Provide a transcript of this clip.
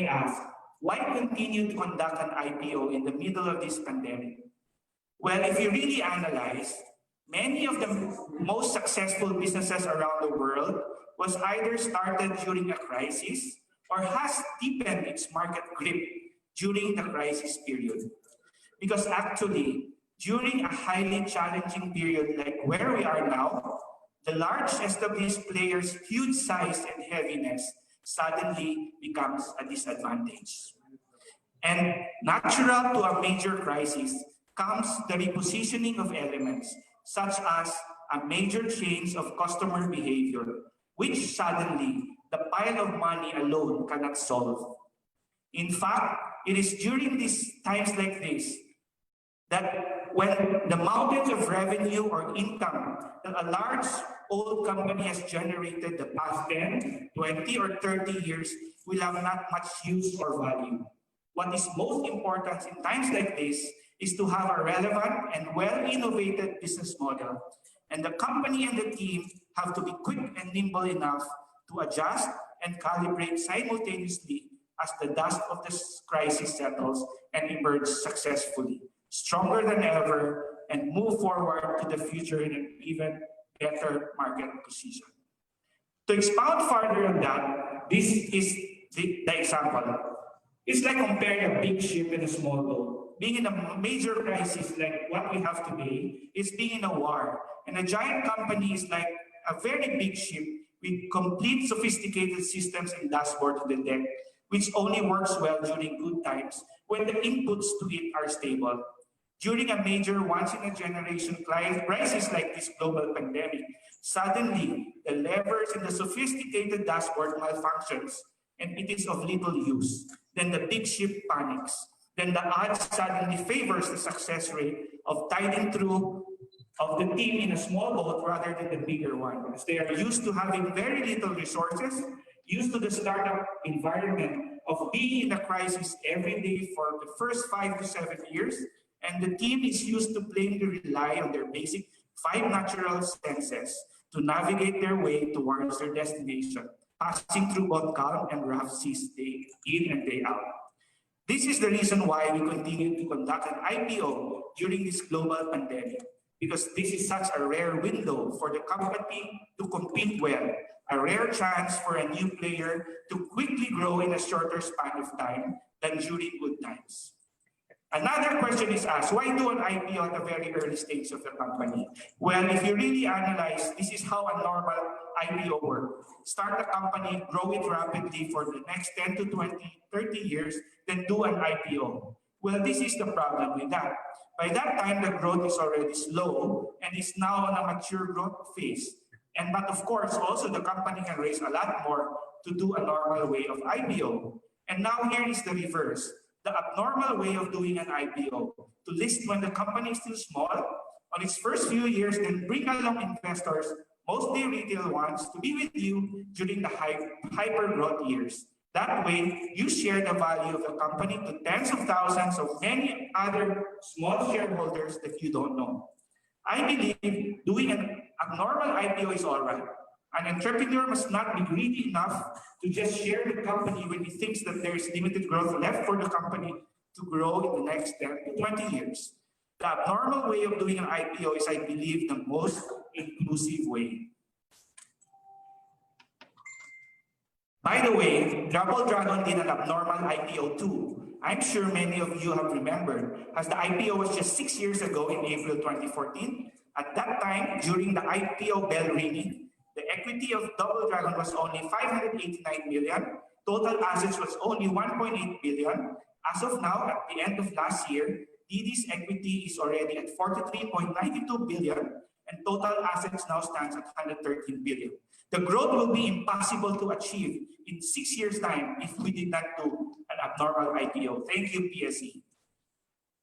ask, why continue to conduct an IPO in the middle of this pandemic? Well, if you really analyze, many of the most successful businesses around the world was either started during a crisis or has deepened its market grip during the crisis period. Because actually, during a highly challenging period like where we are now, the large established players' huge size and heaviness suddenly becomes a disadvantage. And natural to a major crisis comes the repositioning of elements, such as a major change of customer behavior, which suddenly the pile of money alone cannot solve. In fact, it is during these times like this that when the mountains of revenue or income that a large old company has generated the past 10, 20, or 30 years will have not much use or value. What is most important in times like this is to have a relevant and well-innovated business model. And the company and the team have to be quick and nimble enough to adjust and calibrate simultaneously as the dust of this crisis settles and emerge successfully, stronger than ever, and move forward to the future in an even better market position. To expound further on that, this is the example. It's like comparing a big ship and a small boat. Being in a major crisis like what we have today is being in a war. And a giant company is like a very big ship with complete sophisticated systems and dashboard to the deck, which only works well during good times when the inputs to it are stable. During a major once-in-a-generation crisis like this global pandemic, suddenly the levers and the sophisticated dashboard malfunctions, and it is of little use. Then the big ship panics. Then the odds suddenly favors the success rate of tiding through of the team in a small boat rather than the bigger one, because they are used to having very little resources, used to the startup environment of being in a crisis every day for the first 5 to 7 years, and the team is used to plainly rely on their basic 5 natural senses to navigate their way towards their destination, passing through both calm and rough seas day in and day out. This is the reason why we continue to conduct an IPO during this global pandemic, because this is such a rare window for the company to compete well, a rare chance for a new player to quickly grow in a shorter span of time than during good times. Another question is asked, why do an IPO at a very early stage of the company? Well, if you really analyze, this is how a normal IPO works. Start a company, grow it rapidly for the next 10 to 20, 30 years, then do an IPO. Well, this is the problem with that. By that time, the growth is already slow and is now on a mature growth phase. But of course, also the company can raise a lot more to do a normal way of IPO. And now here is the reverse. The abnormal way of doing an IPO, to list when the company is still small, on its first few years, then bring along investors, mostly retail ones, to be with you during the hyper growth years. That way, you share the value of the company to tens of thousands of many other small shareholders that you don't know. I believe doing an abnormal IPO is all right. An entrepreneur must not be greedy enough to just share the company when he thinks that there is limited growth left for the company to grow in the next 10 to 20 years. The abnormal way of doing an IPO is, I believe, the most inclusive way. By the way, Double Dragon did an abnormal IPO too. I'm sure many of you have remembered, as the IPO was just 6 years ago in April 2014. At that time, during the IPO bell ringing, the equity of Double Dragon was only 589 million. Total assets was only 1.8 billion. As of now, at the end of last year, DD's equity is already at 43.92 billion, and total assets now stands at 113 billion. The growth will be impossible to achieve in 6 years' time if we did not do an abnormal IPO. Thank you, PSE.